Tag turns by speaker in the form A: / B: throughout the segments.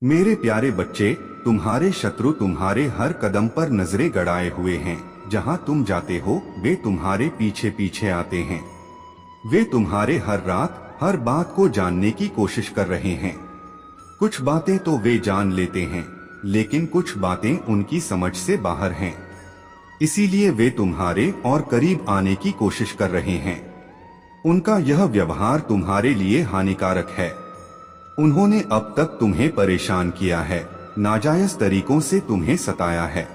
A: मेरे प्यारे बच्चे, तुम्हारे शत्रु तुम्हारे हर कदम पर नजरें गड़ाए हुए हैं। जहां तुम जाते हो वे तुम्हारे पीछे पीछे आते हैं। वे तुम्हारे हर रात हर बात को जानने की कोशिश कर रहे हैं। कुछ बातें तो वे जान लेते हैं, लेकिन कुछ बातें उनकी समझ से बाहर हैं। इसीलिए वे तुम्हारे और करीब आने की कोशिश कर रहे हैं। उनका यह व्यवहार तुम्हारे लिए हानिकारक है। उन्होंने अब तक तुम्हें परेशान किया है, नाजायज तरीकों से तुम्हें सताया है।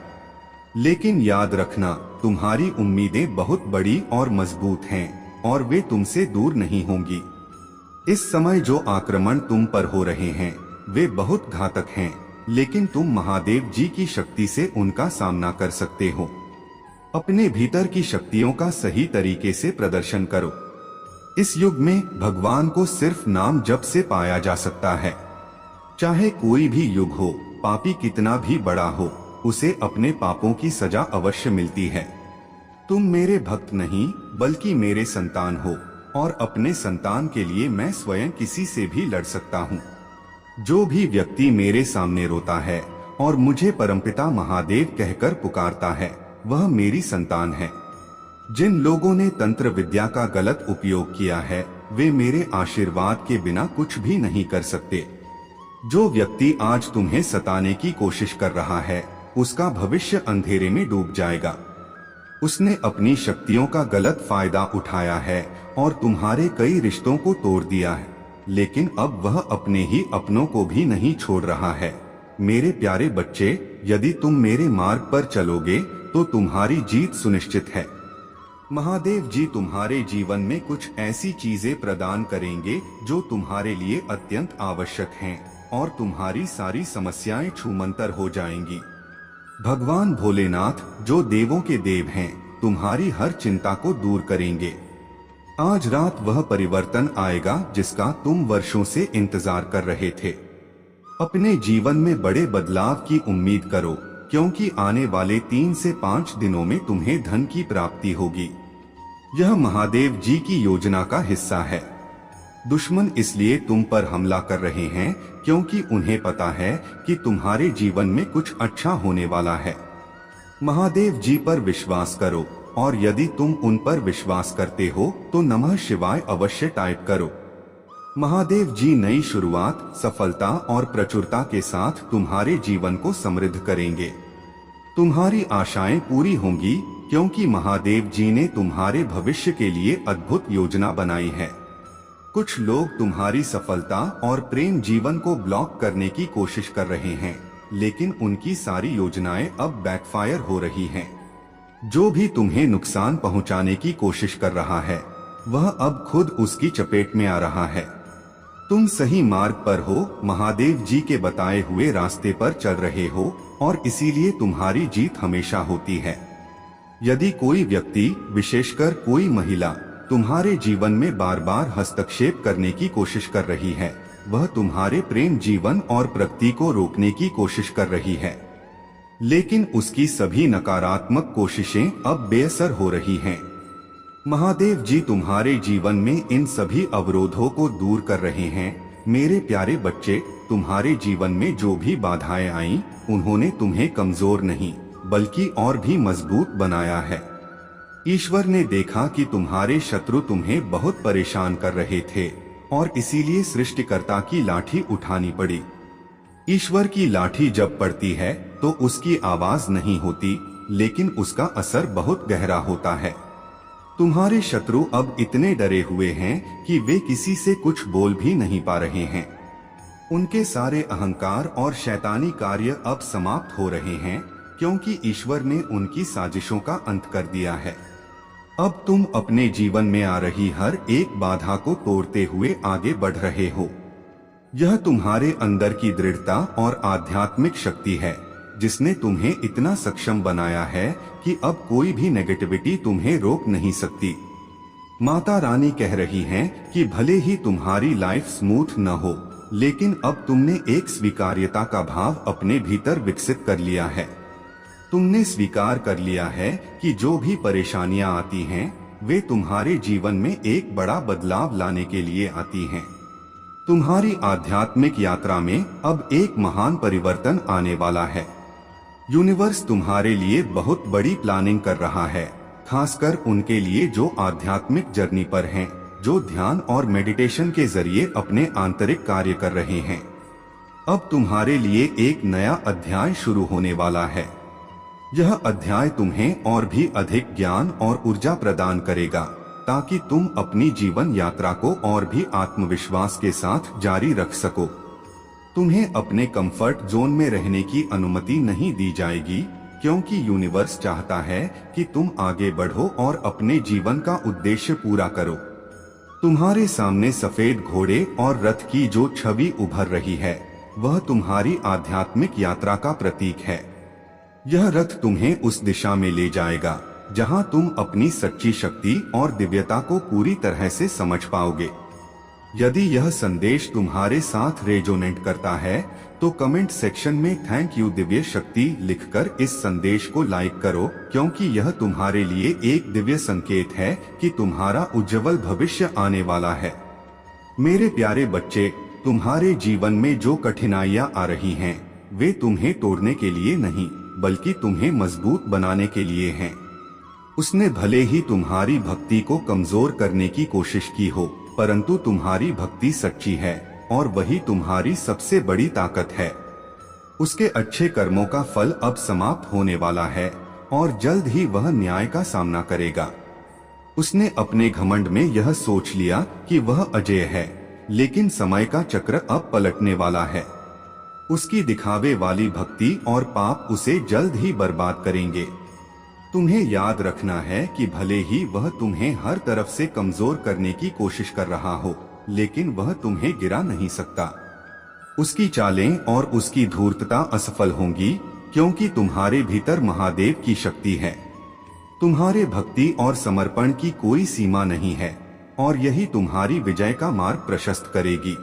A: लेकिन याद रखना, तुम्हारी उम्मीदें बहुत बड़ी और मजबूत हैं और वे तुमसे दूर नहीं होंगी। इस समय जो आक्रमण तुम पर हो रहे हैं वे बहुत घातक हैं, लेकिन तुम महादेव जी की शक्ति से उनका सामना कर सकते हो। अपने भीतर की शक्तियों का सही तरीके से प्रदर्शन करो। इस युग में भगवान को सिर्फ नाम जप से पाया जा सकता है। चाहे कोई भी युग हो, पापी कितना भी बड़ा हो, उसे अपने पापों की सजा अवश्य मिलती है। तुम मेरे भक्त नहीं बल्कि मेरे संतान हो, और अपने संतान के लिए मैं स्वयं किसी से भी लड़ सकता हूँ। जो भी व्यक्ति मेरे सामने रोता है और मुझे परमपिता महादेव कहकर पुकारता है, वह मेरी संतान है। जिन लोगों ने तंत्र विद्या का गलत उपयोग किया है, वे मेरे आशीर्वाद के बिना कुछ भी नहीं कर सकते। जो व्यक्ति आज तुम्हें सताने की कोशिश कर रहा है, उसका भविष्य अंधेरे में डूब जाएगा। उसने अपनी शक्तियों का गलत फायदा उठाया है और तुम्हारे कई रिश्तों को तोड़ दिया है, लेकिन अब वह अपने ही अपनों को भी नहीं छोड़ रहा है। मेरे प्यारे बच्चे, यदि तुम मेरे मार्ग पर चलोगे तो तुम्हारी जीत सुनिश्चित है। महादेव जी तुम्हारे जीवन में कुछ ऐसी चीजें प्रदान करेंगे जो तुम्हारे लिए अत्यंत आवश्यक हैं और तुम्हारी सारी समस्याएं छूमंतर हो जाएंगी। भगवान भोलेनाथ, जो देवों के देव हैं, तुम्हारी हर चिंता को दूर करेंगे। आज रात वह परिवर्तन आएगा जिसका तुम वर्षों से इंतजार कर रहे थे। अपने जीवन में बड़े बदलाव की उम्मीद करो, क्योंकि आने वाले 3 से 5 दिनों में तुम्हें धन की प्राप्ति होगी। यह महादेव जी की योजना का हिस्सा है। दुश्मन इसलिए तुम पर हमला कर रहे हैं क्योंकि उन्हें पता है कि तुम्हारे जीवन में कुछ अच्छा होने वाला है। महादेव जी पर विश्वास करो, और यदि तुम उन पर विश्वास करते हो तो नमः शिवाय अवश्य टाइप करो। महादेव जी नई शुरुआत, सफलता और प्रचुरता के साथ तुम्हारे जीवन को समृद्ध करेंगे। तुम्हारी आशाएं पूरी होंगी क्योंकि महादेव जी ने तुम्हारे भविष्य के लिए अद्भुत योजना बनाई है। कुछ लोग तुम्हारी सफलता और प्रेम जीवन को ब्लॉक करने की कोशिश कर रहे हैं, लेकिन उनकी सारी योजनाएं अब बैकफायर हो रही हैं। जो भी तुम्हें नुकसान पहुंचाने की कोशिश कर रहा है, वह अब खुद उसकी चपेट में आ रहा है। तुम सही मार्ग पर हो, महादेव जी के बताए हुए रास्ते पर चल रहे हो, और इसीलिए तुम्हारी जीत हमेशा होती है। यदि कोई व्यक्ति, विशेषकर कोई महिला, तुम्हारे जीवन में बार बार हस्तक्षेप करने की कोशिश कर रही है, वह तुम्हारे प्रेम जीवन और प्रगति को रोकने की कोशिश कर रही है। लेकिन उसकी सभी नकारात्मक कोशिशें अब बेअसर हो रही हैं। महादेव जी तुम्हारे जीवन में इन सभी अवरोधों को दूर कर रहे हैं। मेरे प्यारे बच्चे, तुम्हारे जीवन में जो भी बाधाएं आईं, उन्होंने तुम्हें कमजोर नहीं बल्कि और भी मजबूत बनाया है। ईश्वर ने देखा कि तुम्हारे शत्रु तुम्हें बहुत परेशान कर रहे थे और इसीलिए सृष्टिकर्ता की लाठी उठानी पड़ी। ईश्वर की लाठी जब पड़ती है तो उसकी आवाज नहीं होती, लेकिन उसका असर बहुत गहरा होता है। तुम्हारे शत्रु अब इतने डरे हुए हैं कि वे किसी से कुछ बोल भी नहीं पा रहे हैं। उनके सारे अहंकार और शैतानी कार्य अब समाप्त हो रहे हैं, क्योंकि ईश्वर ने उनकी साजिशों का अंत कर दिया है। अब तुम अपने जीवन में आ रही हर एक बाधा को तोड़ते हुए आगे बढ़ रहे हो। यह तुम्हारे अंदर की दृढ़ता और आध्यात्मिक शक्ति है जिसने तुम्हें इतना सक्षम बनाया है कि अब कोई भी नेगेटिविटी तुम्हें रोक नहीं सकती। माता रानी कह रही हैं कि भले ही तुम्हारी लाइफ स्मूथ न हो, लेकिन अब तुमने एक स्वीकार्यता का भाव अपने भीतर विकसित कर लिया है। तुमने स्वीकार कर लिया है कि जो भी परेशानियां आती हैं, वे तुम्हारे जीवन में एक बड़ा बदलाव लाने के लिए आती हैं। तुम्हारी आध्यात्मिक यात्रा में अब एक महान परिवर्तन आने वाला है। यूनिवर्स तुम्हारे लिए बहुत बड़ी प्लानिंग कर रहा है, खासकर उनके लिए जो आध्यात्मिक जर्नी पर हैं, जो ध्यान और मेडिटेशन के जरिए अपने आंतरिक कार्य कर रहे हैं। अब तुम्हारे लिए एक नया अध्याय शुरू होने वाला है। यह अध्याय तुम्हें और भी अधिक ज्ञान और ऊर्जा प्रदान करेगा, ताकि तुम अपनी जीवन यात्रा को और भी आत्मविश्वास के साथ जारी रख सको। तुम्हें अपने कंफर्ट जोन में रहने की अनुमति नहीं दी जाएगी, क्योंकि यूनिवर्स चाहता है कि तुम आगे बढ़ो और अपने जीवन का उद्देश्य पूरा करो। तुम्हारे सामने सफेद घोड़े और रथ की जो छवि उभर रही है, वह तुम्हारी आध्यात्मिक यात्रा का प्रतीक है। यह रथ तुम्हें उस दिशा में ले जाएगा जहां तुम अपनी सच्ची शक्ति और दिव्यता को पूरी तरह से समझ पाओगे। यदि यह संदेश तुम्हारे साथ रेजोनेट करता है तो कमेंट सेक्शन में थैंक यू दिव्य शक्ति लिखकर इस संदेश को लाइक करो, क्योंकि यह तुम्हारे लिए एक दिव्य संकेत है कि तुम्हारा उज्जवल भविष्य आने वाला है। मेरे प्यारे बच्चे, तुम्हारे जीवन में जो कठिनाइयां आ रही हैं, वे तुम्हें तोड़ने के लिए नहीं, बल्कि तुम्हें मजबूत बनाने के लिए हैं। उसने भले ही तुम्हारी भक्ति को कमजोर करने की कोशिश की हो, परंतु तुम्हारी भक्ति सच्ची है और वही तुम्हारी सबसे बड़ी ताकत है। उसके अच्छे कर्मों का फल अब समाप्त होने वाला है और जल्द ही वह न्याय का सामना करेगा। उसने अपने घमंड में यह सोच लिया कि वह अजेय है, लेकिन समय का चक्र अब पलटने वाला है। उसकी दिखावे वाली भक्ति और पाप उसे जल्द ही बर्बाद करेंगे। तुम्हें याद रखना है कि भले ही वह तुम्हें हर तरफ से कमजोर करने की कोशिश कर रहा हो, लेकिन वह तुम्हें गिरा नहीं सकता। उसकी चालें और उसकी धूर्तता असफल होंगी, क्योंकि तुम्हारे भीतर महादेव की शक्ति है। तुम्हारे भक्ति और समर्पण की कोई सीमा नहीं है और यही तुम्हारी विजय का मार्ग प्रशस्त करेगी।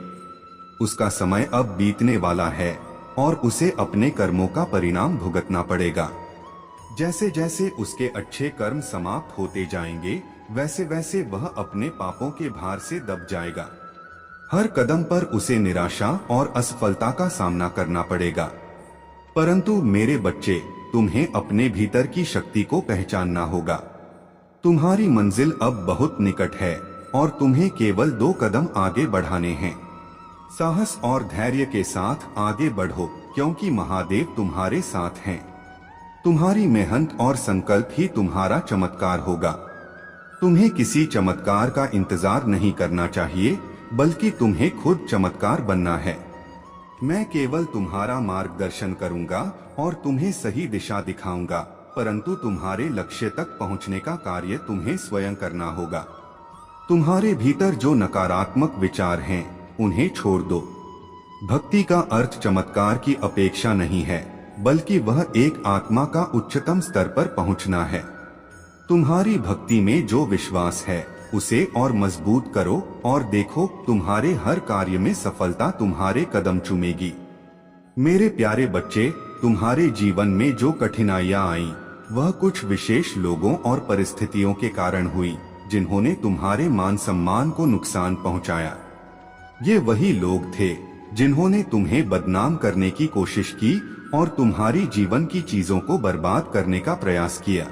A: उसका समय अब बीतने वाला है और उसे अपने कर्मों का परिणाम भुगतना पड़ेगा। जैसे जैसे उसके अच्छे कर्म समाप्त होते जाएंगे, वैसे वैसे वह अपने पापों के भार से दब जाएगा। हर कदम पर उसे निराशा और असफलता का सामना करना पड़ेगा। परंतु मेरे बच्चे, तुम्हें अपने भीतर की शक्ति को पहचानना होगा। तुम्हारी मंजिल अब बहुत निकट है और तुम्हें केवल 2 कदम आगे बढ़ाने हैं। साहस और धैर्य के साथ आगे बढ़ो, क्योंकि महादेव तुम्हारे साथ हैं। तुम्हारी मेहनत और संकल्प ही तुम्हारा चमत्कार होगा। तुम्हें किसी चमत्कार का इंतजार नहीं करना चाहिए, बल्कि तुम्हें खुद चमत्कार बनना है। मैं केवल तुम्हारा मार्गदर्शन करूंगा और तुम्हें सही दिशा दिखाऊंगा, परंतु तुम्हारे लक्ष्य तक पहुंचने का कार्य तुम्हें स्वयं करना होगा। तुम्हारे भीतर जो नकारात्मक विचार हैं, उन्हें छोड़ दो। भक्ति का अर्थ चमत्कार की अपेक्षा नहीं है, बल्कि वह एक आत्मा का उच्चतम स्तर पर पहुंचना है। तुम्हारी भक्ति में जो विश्वास है, उसे और मजबूत करो और देखो, तुम्हारे हर कार्य में सफलता तुम्हारे कदम चूमेगी। मेरे प्यारे बच्चे, तुम्हारे जीवन में जो कठिनाइयां आईं, वह कुछ विशेष लोगों और परिस्थितियों के कारण हुई, जिन्होंने तुम्हारे मान सम्मान को नुकसान पहुंचाया। ये वही लोग थे जिन्होंने तुम्हें बदनाम करने की कोशिश की और तुम्हारी जीवन की चीजों को बर्बाद करने का प्रयास किया।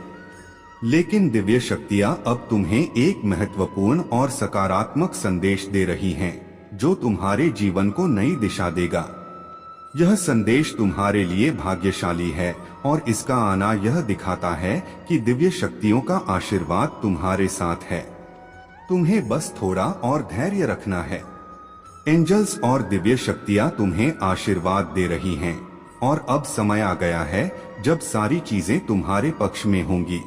A: लेकिन दिव्य शक्तियां अब तुम्हें एक महत्वपूर्ण और सकारात्मक संदेश दे रही हैं, जो तुम्हारे जीवन को नई दिशा देगा। यह संदेश तुम्हारे लिए भाग्यशाली है और इसका आना यह दिखाता है कि दिव्य शक्तियों का आशीर्वाद तुम्हारे साथ है। तुम्हें बस थोड़ा और धैर्य रखना है। एंजल्स और दिव्य शक्तियां तुम्हें आशीर्वाद दे रही हैं और अब समय आ गया है जब सारी चीजें तुम्हारे पक्ष में होंगी।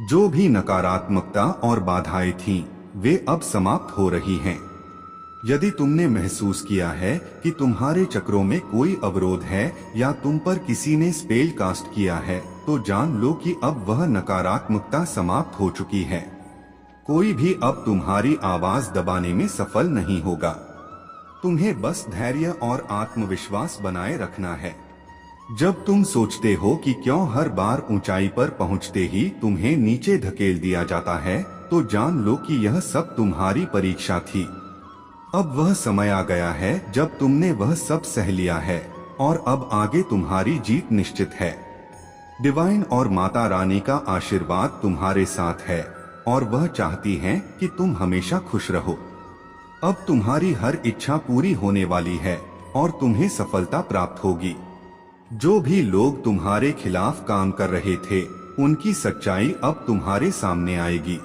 A: जो भी नकारात्मकता और बाधाएं थीं, वे अब समाप्त हो रही हैं। यदि तुमने महसूस किया है कि तुम्हारे चक्रों में कोई अवरोध है या तुम पर किसी ने स्पेल कास्ट किया है, तो जान लो कि अब वह नकारात्मकता समाप्त हो चुकी है। कोई भी अब तुम्हारी आवाज दबाने में सफल नहीं होगा। तुम्हें बस धैर्य और आत्मविश्वास बनाए रखना है। जब तुम सोचते हो कि क्यों हर बार ऊंचाई पर पहुंचते ही तुम्हें नीचे धकेल दिया जाता है, तो जान लो कि यह सब तुम्हारी परीक्षा थी। अब वह समय आ गया है जब तुमने वह सब सह लिया है और अब आगे तुम्हारी जीत निश्चित है। डिवाइन और माता रानी का आशीर्वाद तुम्हारे साथ है और वह चाहती हैं कि तुम हमेशा खुश रहो। अब तुम्हारी हर इच्छा पूरी होने वाली है और तुम्हें सफलता प्राप्त होगी। जो भी लोग तुम्हारे खिलाफ काम कर रहे थे, उनकी सच्चाई अब तुम्हारे सामने आएगी।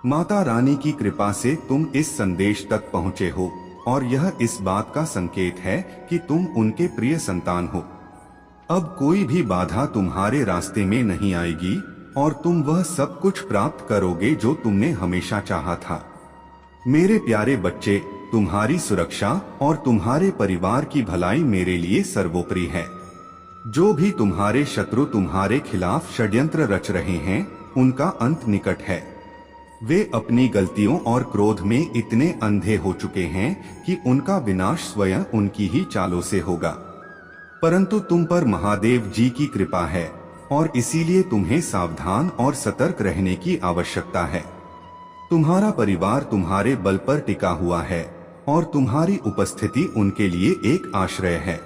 A: माता रानी की कृपा से तुम इस संदेश तक पहुँचे हो और यह इस बात का संकेत है कि तुम उनके प्रिय संतान हो। अब कोई भी बाधा तुम्हारे रास्ते में नहीं आएगी और तुम वह सब कुछ प्राप्त करोगे जो तुमने हमेशा चाहा था। मेरे प्यारे बच्चे, तुम्हारी सुरक्षा और तुम्हारे परिवार की भलाई मेरे लिए सर्वोपरि है। जो भी तुम्हारे शत्रु तुम्हारे खिलाफ षड्यंत्र रच रहे हैं, उनका अंत निकट है। वे अपनी गलतियों और क्रोध में इतने अंधे हो चुके हैं कि उनका विनाश स्वयं उनकी ही चालों से होगा। परंतु तुम पर महादेव जी की कृपा है और इसीलिए तुम्हें सावधान और सतर्क रहने की आवश्यकता है। तुम्हारा परिवार तुम्हारे बल पर टिका हुआ है और तुम्हारी उपस्थिति उनके लिए एक आश्रय है।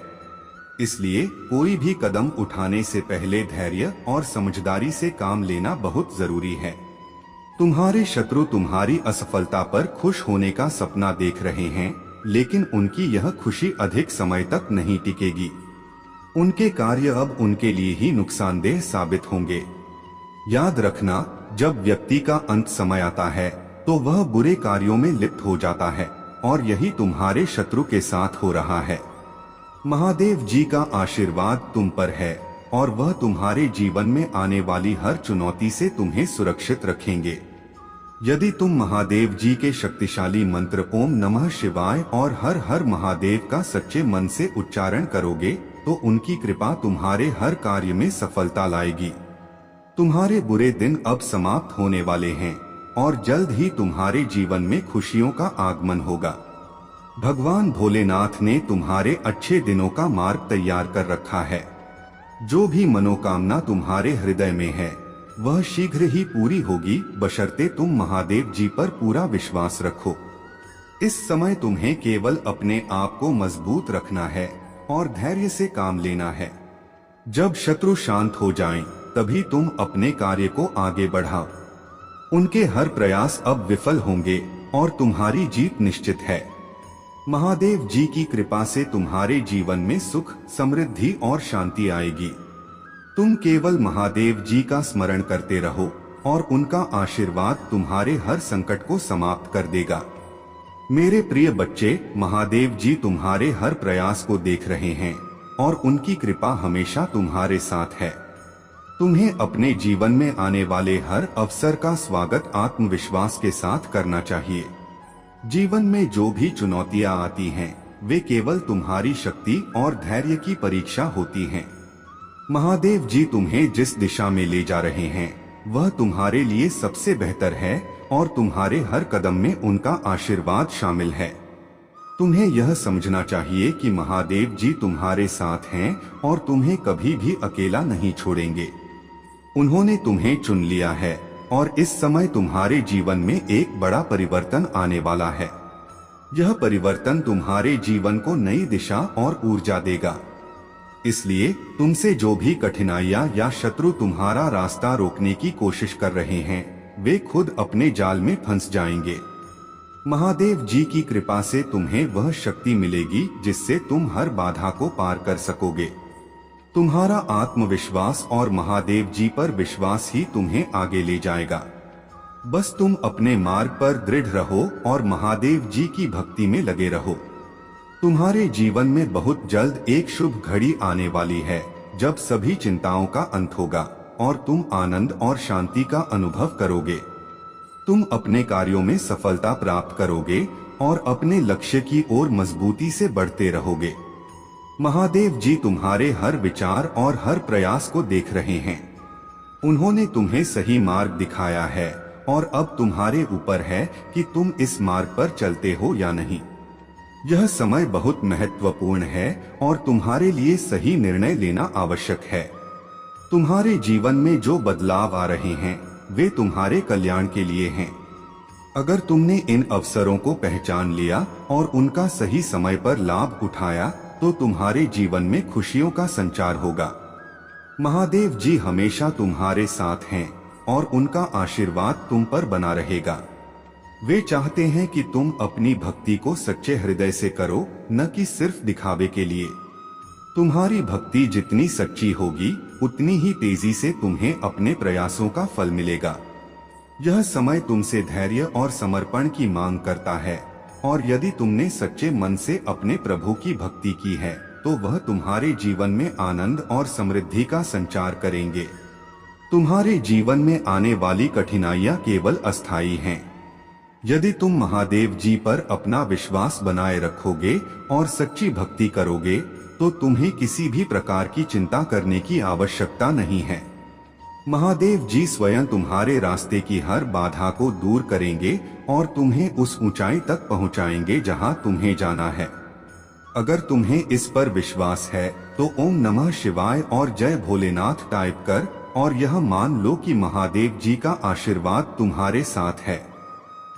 A: इसलिए कोई भी कदम उठाने से पहले धैर्य और समझदारी से काम लेना बहुत जरूरी है। तुम्हारे शत्रु तुम्हारी असफलता पर खुश होने का सपना देख रहे हैं, लेकिन उनकी यह खुशी अधिक समय तक नहीं टिकेगी। उनके कार्य अब उनके लिए ही नुकसानदेह साबित होंगे। याद रखना, जब व्यक्ति का अंत समय आता है तो वह बुरे कार्यों में लिप्त हो जाता है और यही तुम्हारे शत्रु के साथ हो रहा है। महादेव जी का आशीर्वाद तुम पर है और वह तुम्हारे जीवन में आने वाली हर चुनौती से तुम्हें सुरक्षित रखेंगे। यदि तुम महादेव जी के शक्तिशाली मंत्र ओम नमः शिवाय और हर हर महादेव का सच्चे मन से उच्चारण करोगे तो उनकी कृपा तुम्हारे हर कार्य में सफलता लाएगी। तुम्हारे बुरे दिन अब समाप्त होने वाले हैं और जल्द ही तुम्हारे जीवन में खुशियों का आगमन होगा। भगवान भोलेनाथ ने तुम्हारे अच्छे दिनों का मार्ग तैयार कर रखा है। जो भी मनोकामना तुम्हारे हृदय में है, वह शीघ्र ही पूरी होगी, बशर्ते तुम महादेव जी पर पूरा विश्वास रखो। इस समय तुम्हें केवल अपने आप को मजबूत रखना है और धैर्य से काम लेना है। जब शत्रु शांत हो जाएं, तभी तुम अपने कार्य को आगे बढ़ाओ। उनके हर प्रयास अब विफल होंगे और तुम्हारी जीत निश्चित है। महादेव जी की कृपा से तुम्हारे जीवन में सुख, समृद्धि और शांति आएगी। तुम केवल महादेव जी का स्मरण करते रहो और उनका आशीर्वाद तुम्हारे हर संकट को समाप्त कर देगा। मेरे प्रिय बच्चे, महादेव जी तुम्हारे हर प्रयास को देख रहे हैं और उनकी कृपा हमेशा तुम्हारे साथ है। तुम्हें अपने जीवन में आने वाले हर अवसर का स्वागत आत्मविश्वास के साथ करना चाहिए। जीवन में जो भी चुनौतियां आती हैं, वे केवल तुम्हारी शक्ति और धैर्य की परीक्षा होती हैं। महादेव जी तुम्हें जिस दिशा में ले जा रहे हैं, वह तुम्हारे लिए सबसे बेहतर है और तुम्हारे हर कदम में उनका आशीर्वाद शामिल है। तुम्हें यह समझना चाहिए कि महादेव जी तुम्हारे साथ हैं और तुम्हें कभी भी अकेला नहीं छोड़ेंगे। उन्होंने तुम्हें चुन लिया है और इस समय तुम्हारे जीवन में एक बड़ा परिवर्तन आने वाला है। यह परिवर्तन तुम्हारे जीवन को नई दिशा और ऊर्जा देगा। इसलिए तुमसे जो भी कठिनाइयां या शत्रु तुम्हारा रास्ता रोकने की कोशिश कर रहे हैं, वे खुद अपने जाल में फंस जाएंगे। महादेव जी की कृपा से तुम्हें वह शक्ति मिलेगी जिससे तुम हर बाधा को पार कर सकोगे। तुम्हारा आत्मविश्वास और महादेव जी पर विश्वास ही तुम्हें आगे ले जाएगा। बस तुम अपने मार्ग पर दृढ़ रहो और महादेव जी की भक्ति में लगे रहो। तुम्हारे जीवन में बहुत जल्द एक शुभ घड़ी आने वाली है, जब सभी चिंताओं का अंत होगा और तुम आनंद और शांति का अनुभव करोगे। तुम अपने कार्यों में सफलता प्राप्त करोगे और अपने लक्ष्य की ओर मजबूती से बढ़ते रहोगे। महादेव जी तुम्हारे हर विचार और हर प्रयास को देख रहे हैं। उन्होंने तुम्हें सही मार्ग दिखाया है और अब तुम्हारे ऊपर है कि तुम इस मार्ग पर चलते हो या नहीं। यह समय बहुत महत्वपूर्ण है और तुम्हारे लिए सही निर्णय लेना आवश्यक है। तुम्हारे जीवन में जो बदलाव आ रहे हैं, वे तुम्हारे कल्याण के लिए हैं। अगर तुमने इन अवसरों को पहचान लिया और उनका सही समय पर लाभ उठाया तो तुम्हारे जीवन में खुशियों का संचार होगा। महादेव जी हमेशा तुम्हारे साथ हैं और उनका आशीर्वाद तुम पर बना रहेगा। वे चाहते हैं कि तुम अपनी भक्ति को सच्चे हृदय से करो, न कि सिर्फ दिखावे के लिए। तुम्हारी भक्ति जितनी सच्ची होगी उतनी ही तेजी से तुम्हें अपने प्रयासों का फल मिलेगा। यह समय तुमसे धैर्य और समर्पण की मांग करता है और यदि तुमने सच्चे मन से अपने प्रभु की भक्ति की है तो वह तुम्हारे जीवन में आनंद और समृद्धि का संचार करेंगे। तुम्हारे जीवन में आने वाली कठिनाइयां केवल अस्थायी हैं। यदि तुम महादेव जी पर अपना विश्वास बनाए रखोगे और सच्ची भक्ति करोगे तो तुम्हें किसी भी प्रकार की चिंता करने की आवश्यकता नहीं है। महादेव जी स्वयं तुम्हारे रास्ते की हर बाधा को दूर करेंगे और तुम्हें उस ऊंचाई तक पहुंचाएंगे जहां तुम्हें जाना है। अगर तुम्हें इस पर विश्वास है तो ओम नमः शिवाय और जय भोलेनाथ टाइप कर और यह मान लो कि महादेव जी का आशीर्वाद तुम्हारे साथ है।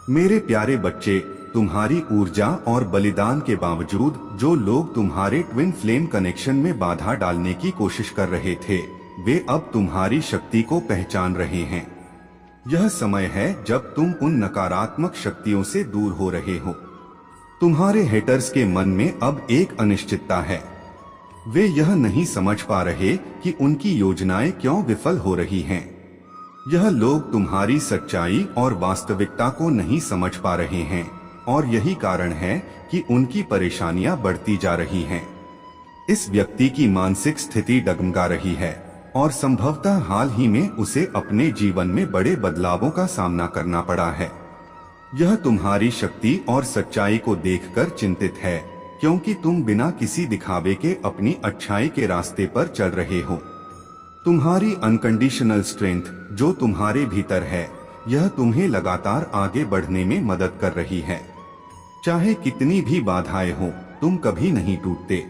A: मेरे प्यारे बच्चे, तुम्हारी ऊर्जा और बलिदान के बावजूद जो लोग तुम्हारे ट्विन फ्लेम कनेक्शन में बाधा डालने की कोशिश कर रहे थे वे अब तुम्हारी शक्ति को पहचान रहे हैं। यह समय है जब तुम उन नकारात्मक शक्तियों से दूर हो रहे हो। तुम्हारे हेटर्स के मन में अब एक अनिश्चितता है। वे यह नहीं समझ पा रहे कि उनकी योजनाएं क्यों विफल हो रही हैं। यह लोग तुम्हारी सच्चाई और वास्तविकता को नहीं समझ पा रहे हैं और यही कारण है कि उनकी परेशानियां बढ़ती जा रही हैं। इस व्यक्ति की मानसिक स्थिति डगमगा रही है और संभवतः हाल ही में उसे अपने जीवन में बड़े बदलावों का सामना करना पड़ा है। यह तुम्हारी शक्ति और सच्चाई को देखकर चिंतित है क्योंकि तुम बिना किसी दिखावे के अपनी अच्छाई के रास्ते पर चल रहे हो। तुम्हारी अनकंडीशनल स्ट्रेंथ जो तुम्हारे भीतर है यह तुम्हें लगातार आगे बढ़ने में मदद कर रही है। चाहे कितनी भी बाधाएं हो तुम कभी नहीं टूटते।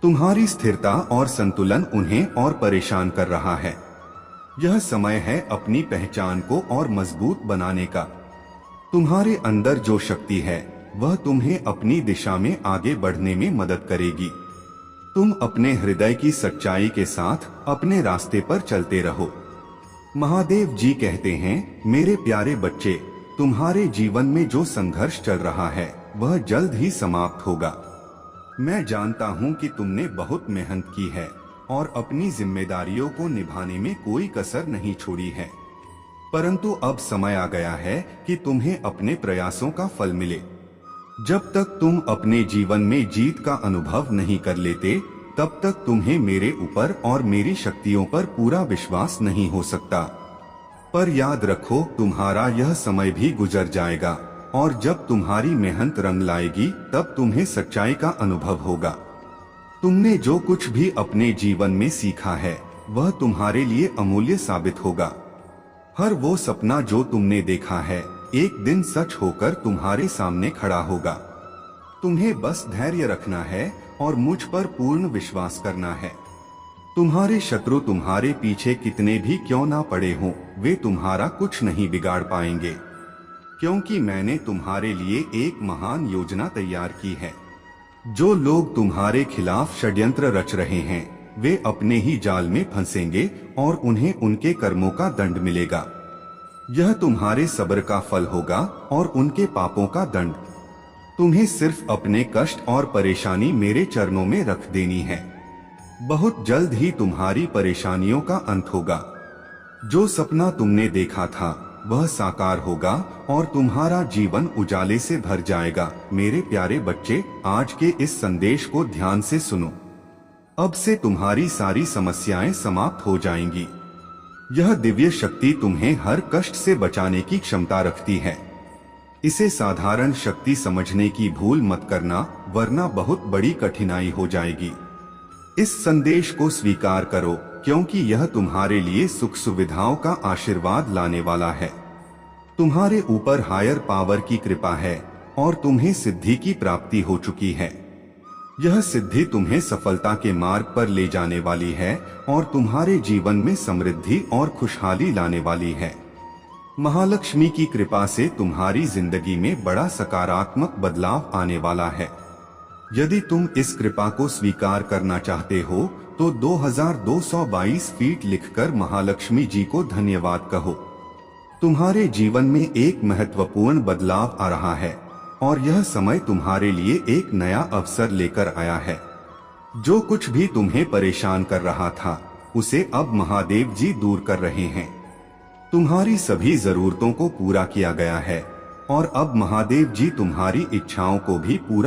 A: तुम्हारी स्थिरता और संतुलन उन्हें और परेशान कर रहा है। यह समय है अपनी पहचान को और मजबूत बनाने का। तुम्हारे अंदर जो शक्ति है वह तुम्हें अपनी दिशा में आगे बढ़ने में मदद करेगी। तुम अपने हृदय की सच्चाई के साथ अपने रास्ते पर चलते रहो। महादेव जी कहते हैं, मेरे प्यारे बच्चे, तुम्हारे जीवन में जो संघर्ष चल रहा है वह जल्द ही समाप्त होगा। मैं जानता हूं कि तुमने बहुत मेहनत की है और अपनी जिम्मेदारियों को निभाने में कोई कसर नहीं छोड़ी है, परंतु अब समय आ गया है कि तुम्हें अपने प्रयासों का फल मिले। जब तक तुम अपने जीवन में जीत का अनुभव नहीं कर लेते तब तक तुम्हें मेरे ऊपर और मेरी शक्तियों पर पूरा विश्वास नहीं हो सकता। पर याद रखो, तुम्हारा यह समय भी गुजर जाएगा और जब तुम्हारी मेहनत रंग लाएगी तब तुम्हें सच्चाई का अनुभव होगा। तुमने जो कुछ भी अपने जीवन में सीखा है वह तुम्हारे लिए अमूल्य साबित होगा। हर वो सपना जो तुमने देखा है एक दिन सच होकर तुम्हारे सामने खड़ा होगा। तुम्हें बस धैर्य रखना है और मुझ पर पूर्ण विश्वास करना है। तुम्हारे शत्रु तुम्हारे पीछे कितने भी क्यों ना पड़े हों, वे तुम्हारा कुछ नहीं बिगाड़ पाएंगे, क्योंकि मैंने तुम्हारे लिए एक महान योजना तैयार की है। जो लोग तुम्हारे खिलाफ षड्यंत्र रच रहे हैं वे अपने ही जाल में फंसेंगे और उन्हें उनके कर्मों का दंड मिलेगा। यह तुम्हारे सब्र का फल होगा और उनके पापों का दंड। तुम्हें सिर्फ अपने कष्ट और परेशानी मेरे चरणों में रख देनी है। बहुत जल्द ही तुम्हारी परेशानियों का अंत होगा। जो सपना तुमने देखा था वह साकार होगा और तुम्हारा जीवन उजाले से भर जाएगा। मेरे प्यारे बच्चे, आज के इस संदेश को ध्यान से सुनो। अब से तुम्हारी सारी समस्याएं समाप्त हो जाएंगी। यह दिव्य शक्ति तुम्हें हर कष्ट से बचाने की क्षमता रखती है। इसे साधारण शक्ति समझने की भूल मत करना, वरना बहुत बड़ी कठिनाई हो जाएगी। इस संदेश को स्वीकार करो क्योंकि यह तुम्हारे लिए सुख सुविधाओं का आशीर्वाद लाने वाला है। तुम्हारे ऊपर हायर पावर की कृपा है और तुम्हें सिद्धि की प्राप्ति हो चुकी है। यह सिद्धि तुम्हें सफलता के मार्ग पर ले जाने वाली है और तुम्हारे जीवन में समृद्धि और खुशहाली लाने वाली है। महालक्ष्मी की कृपा से तुम्हारी जिंदगी में बड़ा सकारात्मक बदलाव आने वाला है। यदि तुम इस कृपा को स्वीकार करना चाहते हो तो 2222 फीट लिखकर महालक्ष्मी जी को धन्यवाद कहो। तुम्हारे जीवन में एक महत्वपूर्ण बदलाव आ रहा है और यह समय तुम्हारे लिए एक नया अवसर लेकर आया है। जो कुछ भी तुम्हें परेशान कर रहा था उसे अब महादेव जी दूर कर रहे हैं। तुम्हारी सभी जरूरतों को पूरा किया गया है और अब महादेव जी तुम्हारी इच्छाओं को भी पूरा